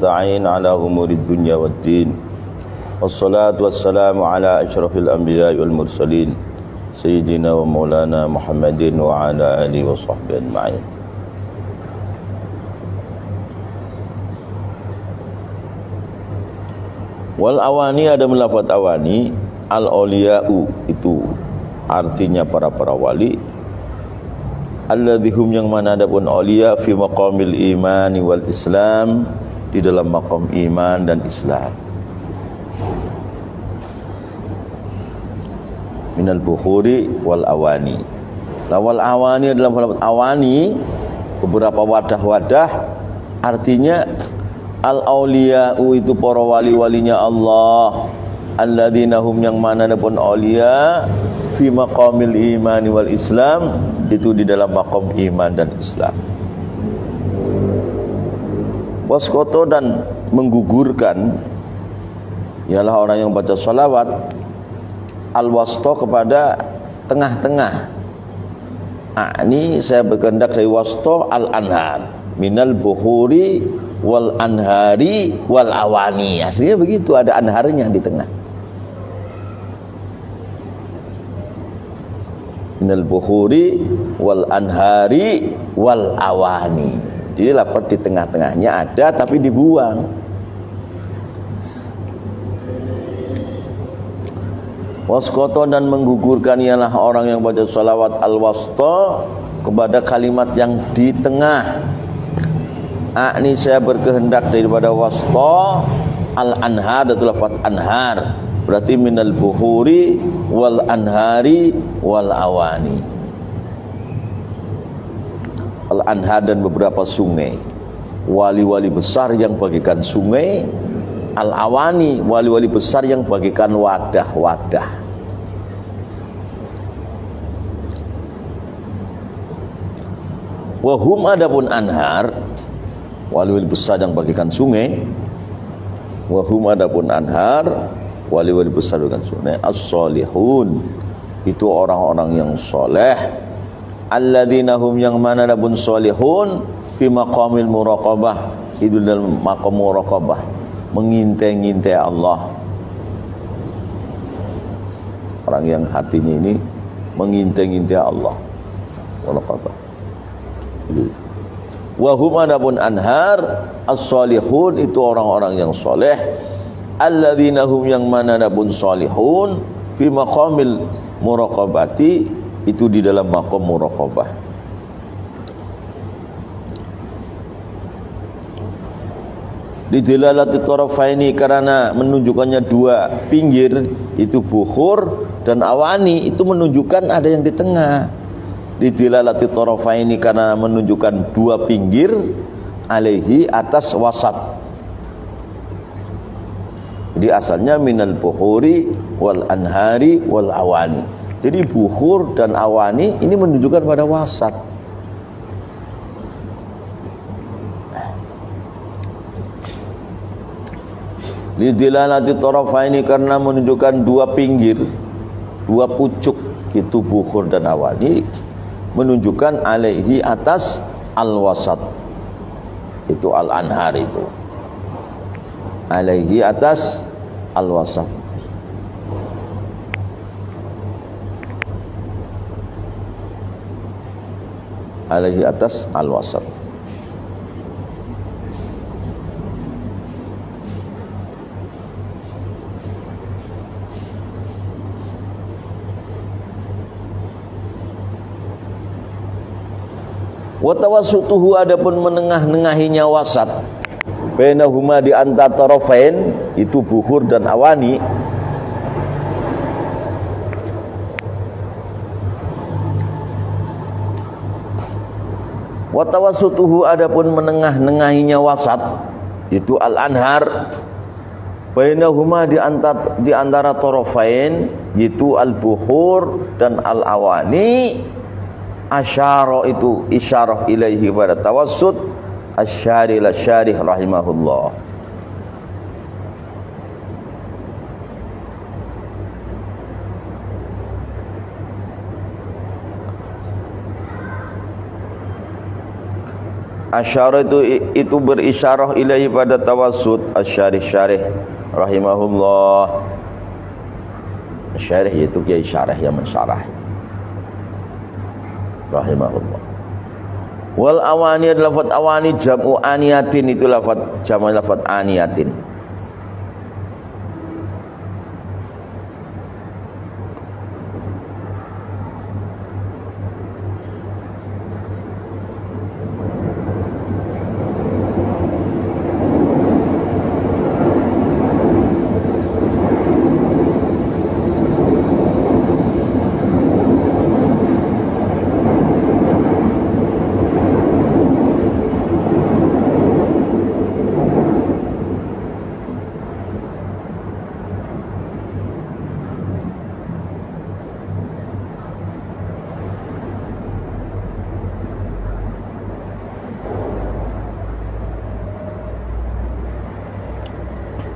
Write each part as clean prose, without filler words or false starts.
nasta'in ala umurid dunya waddin. Wassalatu wassalamu ala asyrafil anbiya'i wal mursalin sayyidina wa maulana Muhammadin wa ala alihi wa sahbihi ajma'in. Wal awani, ada melafaz awani. Al awliya'u, itu artinya para wali. Alladzihum, yang mana adapun awliya, fi maqamil imani wal islam, di dalam maqam iman dan Islam. Minal bukhuri wal awani. Lawal awani adalah awani, beberapa wadah-wadah, artinya al-awliya'u itu para wali-walinya Allah. Alladzina hum, yang mana adapun awliya, fi maqamil imani wal islam, itu di dalam maqam iman dan Islam. Waskoto, dan menggugurkan, ialah orang yang baca salawat al-wasto, kepada tengah-tengah. Ini saya berkehendak dari wasto al-anhar, minal bukhuri wal anhari wal awani. Aslinya begitu, ada anharnya di tengah. Minal bukhuri wal anhari wal awani. Jadi lafaz di tengah-tengahnya ada tapi dibuang. Waskoto, dan menggugurkan, ialah orang yang baca salawat al-wasto, kepada kalimat yang di tengah. Ini saya berkehendak daripada wasto al-anhar, itu lafaz anhar, berarti minal buhuri wal anhari wal awani. Al-anhar, dan beberapa sungai, wali-wali besar yang bagikan sungai. Al-awani, wali-wali besar yang bagikan wadah-wadah. Wahum, adapun anhar, wali-wali besar yang bagikan sungai. Wahum, adapun anhar, wali-wali besar bagikan sungai. As-solihun, itu orang-orang yang soleh. Alladzina hum, yang mana adapun solihun, fi maqamil muraqabah, itu dalam maqam muraqabah, mengintai-ngintai Allah. Orang yang hatinya ini mengintai-ngintai Allah. Muraqabah. Wahum, adapun anhar, as-solihun, itu orang-orang yang soleh. Alladzina hum, yang mana adapun solihun, fi maqamil muraqabati, itu di dalam maqam muraqabah. Didilalati tarafaini, karena menunjukkannya dua pinggir, itu bukhur dan awani, itu menunjukkan ada yang di tengah. Didilalati tarafaini, karena menunjukkan dua pinggir, alaihi, atas wasat. Jadi asalnya minal bukhuri wal anhari wal awani. Jadi bukhur dan awani ini menunjukkan pada wasat. Lidilalati tarafaini, karena menunjukkan dua pinggir, dua pucuk, itu bukhur dan awani, menunjukkan alaihi, atas al-wasat, itu al-anhar, itu alaihi, atas al-wasat. Alaihi, atas al-wasat. Wa tawassutuhu, adapun menengah-nengahinya wasat, bainahuma, di antara tarafain, itu bukhur dan awani. Wa tawassutuhu, adapun menengah-nengahinya wasat, itu al-anhar, bainahuma, di antara tarafain, itu al-bukhur dan al-awani. Asyara, itu isyarah ilaihi, pada tawassut, asy-syarih lasyarih rahimahullah. Asyara itu berisyarah ilahi pada tawassut. Asy-syarih rahimahullah. Syarih itu kiai syarah yang mensyarah rahimahullah. Wal awani adalah lafaz awani jam'u aniyatin, itu lafaz jamak lafaz aniyatin.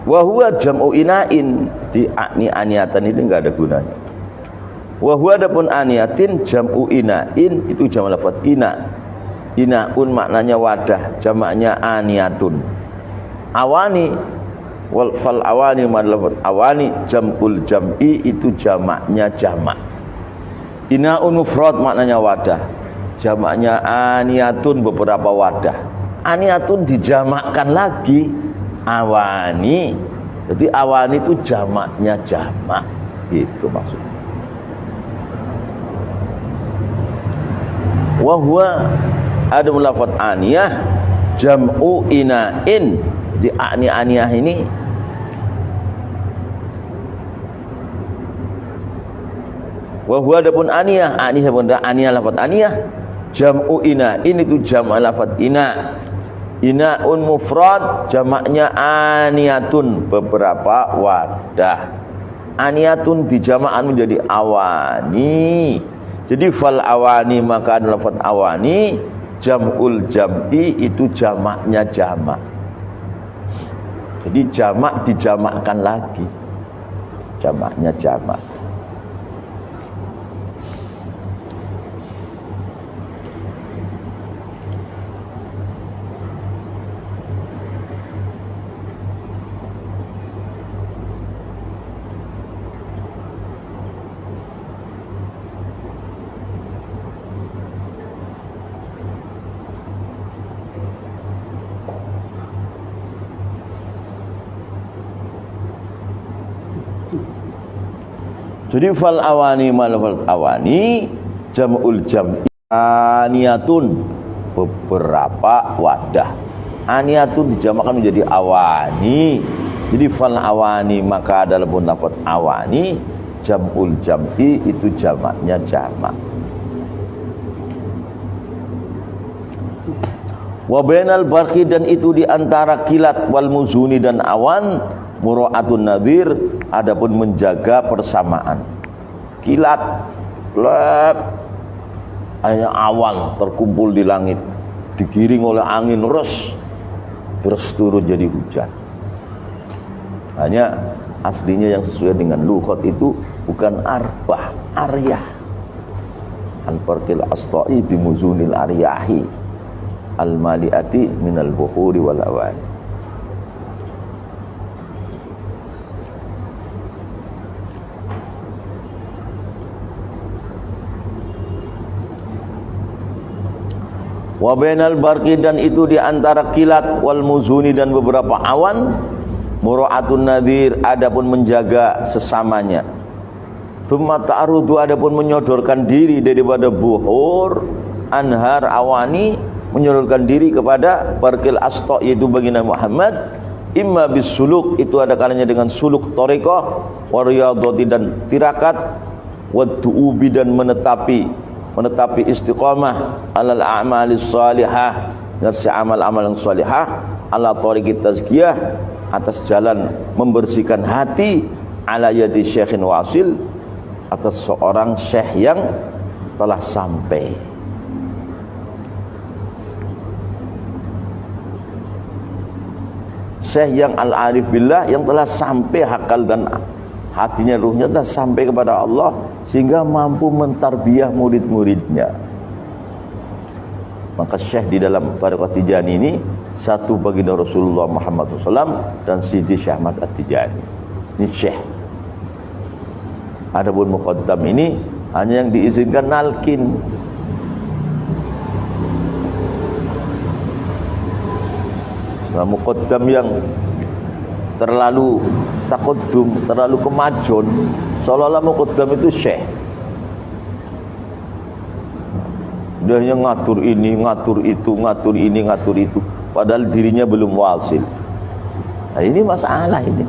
Wa huwa jam'u ina'in, di aniatan itu enggak ada gunanya. Wa huwa adapun aniatin jam'u ina'in, itu jamak lafaz ina. Ina'un maknanya wadah, jamaknya aniatun. Awani fal awani madlafaz awani jam'ul jam'i, itu jamaknya jamak. Ina'un mufrad maknanya wadah, jamaknya aniatun beberapa wadah. Aniatun dijamakkan lagi awani. Jadi awani itu jamaknya jamak, itu maksudnya. Wa huwa ada lafaz aniyah jam'u ina'in, di aniyah ini wa huwa adapun aniyah benda aniyah lafaz aniyah jam'u ina'in, itu jamak lafaz ina. Ina'un mufrad jamaknya aniyatun, beberapa wadah. Aniyatun dijamakkan menjadi awani. Jadi fal awani maka adalah lafaz awani jam'ul jam'i, itu jamaknya jamak. Jadi jamak dijamakkan lagi, jamaknya jamak. Jadi fal awani mal awani jam'ul jam'i aniyatun, beberapa wadah. Aniyatun dijamakkan menjadi awani. Jadi fal awani maka adalah pun lafaz awani jam'ul jam'i, itu jamaknya jamak. Wa bainal barqi, dan itu di antara kilat wal muzuni dan awan mura'atun nadhir, adapun menjaga persamaan. Kilat lep hanya awan terkumpul di langit, digiring oleh angin terus turun jadi hujan. Hanya aslinya yang sesuai dengan lughat itu bukan arbah, aryah. Al-farqil astai bimuzunil aryahi al-maliati minal buhuri wal awani. Wa bainal barqi, dan itu di antara kilat wal muzuni dan beberapa awan mura'atun nadhir, adapun menjaga sesamanya. Tsumma ta'arudu, adapun menyodorkan diri daripada buhur anhar awani, menyodorkan diri kepada barqil asta, yaitu baginda Muhammad. Imma bis suluk, itu ada kalanya dengan suluk thariqah, wa riyadhati dan tirakat, wa du'ubi dan menetapi istiqamah alal a'malis salihah, ngasih amal-amal yang salihah, ala thariqit tazkiyah, atas jalan membersihkan hati, ala yadi syekhin wasil, atas seorang syekh yang telah sampai. Syekh yang al-arif billah, yang telah sampai hakal dan hatinya, ruhnya telah sampai kepada Allah, sehingga mampu mentarbiyah murid-muridnya. Maka syekh di dalam tarekat Tijani ini satu baginda Rasulullah Muhammad SAW dan Sidi Syekh Ahmad At-Tijani. Ini syekh. Adapun muqaddam ini hanya yang diizinkan nalkin. Nah, muqaddam yang terlalu takodum, terlalu kemajon, seolah-olah muqaddam itu syekh. Dia hanya ngatur ini, ngatur itu, ngatur ini, ngatur itu, padahal dirinya belum wasil. Nah, ini masalah ini.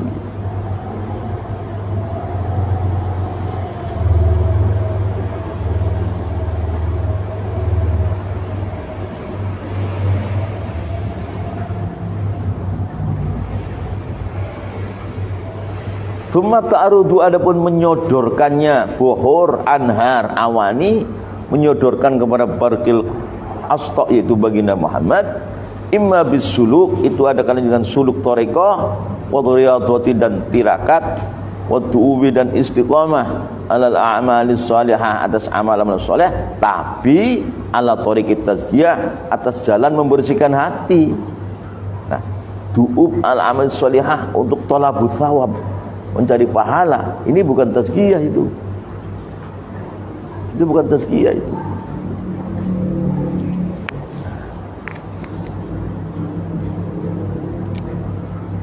Summa ta'arudu, adapun menyodorkannya, bohor, anhar, awani, menyodorkan kepada barkil astok, yaitu baginda Muhammad, imma bis suluk, itu ada kalanya dengan suluk thariqah, wa riyadhati dan tirakat, wa tu'ubi dan istiqamah alal a'malis salihah, atas amal-amal saleh, tapi ala thariqit tazkiyah, atas jalan membersihkan hati. Nah, tu'ub al amal salihah untuk thalabus thawab, mencari pahala. Ini bukan tazkiyah itu. Itu bukan tazkiyah itu.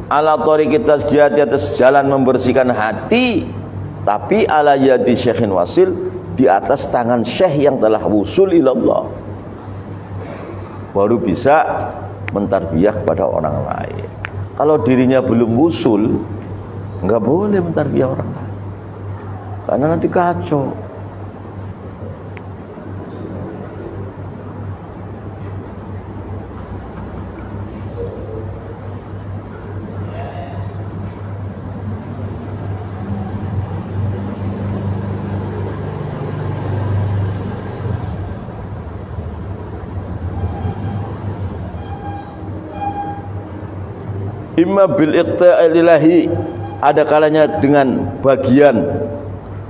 Ala thariqit tazkiyah, di atas jalan membersihkan hati, tapi ala yadi syekhin wasil, di atas tangan syekh yang telah wusul ilallah, baru bisa mentarbiyah kepada orang lain. Kalau dirinya belum wusul, enggak boleh mentarbiyah orang lain, karena nanti kacau. Imma bil iqta'il ilahi, ada kalanya dengan bagian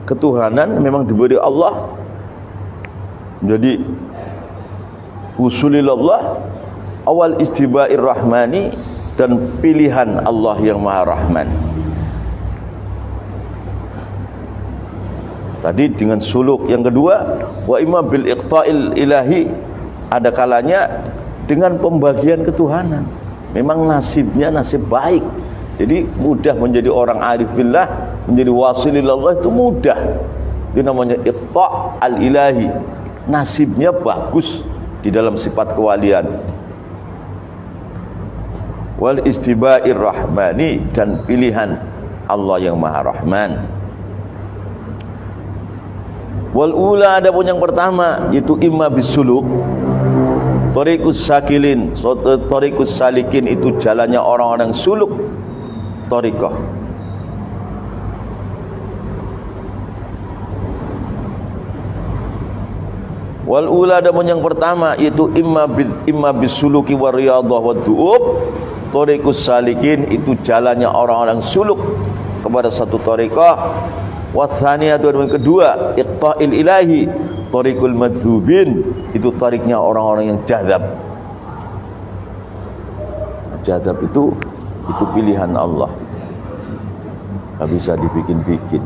ketuhanan memang diberi Allah, jadi usulillah, awal istiba'ir rahmani, dan pilihan Allah yang maha rahman. Tadi dengan suluk. Yang kedua, wa imma bil iqta'il ilahi, ada kalanya dengan pembagian ketuhanan, memang nasibnya nasib baik, jadi mudah menjadi orang arif billah, menjadi wasilillah, itu mudah. Itu namanya iqta' al-ilahi, nasibnya bagus di dalam sifat kewalian. Wal istiba'ir rahmani, dan pilihan Allah yang maha rahman. Wal ula, adapun yang pertama yaitu imma bisuluk, thariqus sakilin, thariqus salikin, itu jalannya orang-orang suluk thariqah. Wal ula, adapun yang pertama yaitu imma bisuluki wa riyadhah wa du'ub, thariqus salikin, itu jalannya orang-orang suluk kepada satu thariqah. Wa tsaniyatu, adapun yang kedua iqta'il ilahi, thariqul madzubin, itu tariknya orang-orang yang jadzab. Jadzab itu pilihan Allah, nggak bisa dibikin-bikin.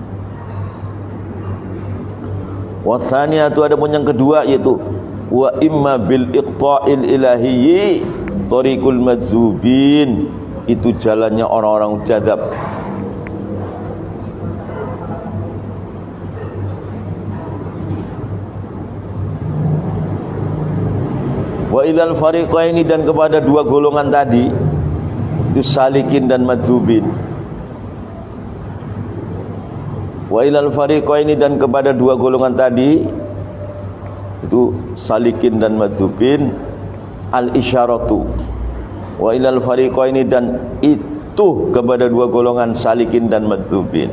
Wa tsaniyatu, adapun yang kedua yaitu wa imma bil iqta'il ilahiyyi, thariqul madzubin, itu jalannya orang-orang jadzab. Wa ilal fariqaini, dan kepada dua golongan tadi, itu salikin dan madzubin. Wa ilal fariqaini, dan kepada dua golongan tadi, itu salikin dan madzubin, al isyaratu. Wa ilal fariqaini, dan itu kepada dua golongan salikin dan madzubin,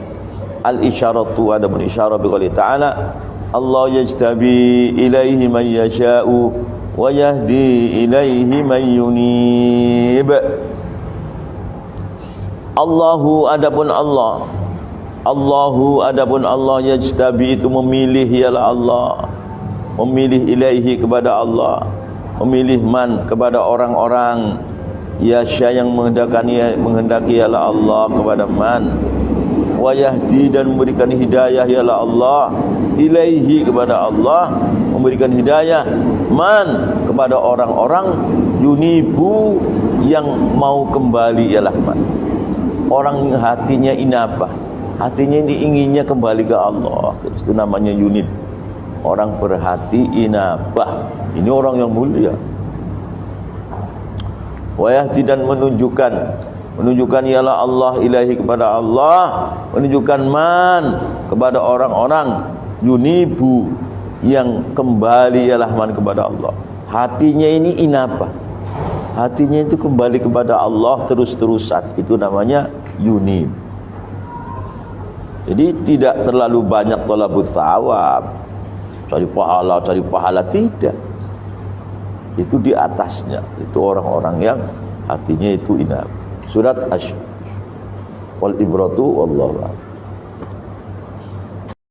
al isyaratu, ada berisyarah biqouli ta'ala, Allah yajtabi ilaihi man yasha'u wa yahdi ilaihi man yunib. Allahu, adapun Allah, Allahu, adapun Allah, yajtabi, itu memilih, ialah Allah memilih, ilaihi, kepada Allah, memilih man kepada orang-orang yasya yang menghendaki ialah Allah kepada man, wa yahdi dan memberikan hidayah ialah Allah ilaihi kepada Allah, memberikan hidayah man kepada orang-orang yunibu yang mau kembali ialah man. Orang yang hatinya inabah, hatinya ini inginnya kembali ke Allah, itu namanya yunib. Orang berhati inabah, ini orang yang mulia. Wa yahdi dan menunjukkan ialah Allah ilahi kepada Allah, menunjukkan man kepada orang-orang yunibu yang kembali ialah man kepada Allah. Hatinya ini inabah, hatinya itu kembali kepada Allah terus-terusan, itu namanya yunib. Jadi tidak terlalu banyak thalabut thawab, cari pahala tidak. Itu di atasnya, itu orang-orang yang hatinya itu inabah. Surat Asy-Syams. Wal ibratu wallahu a'lam.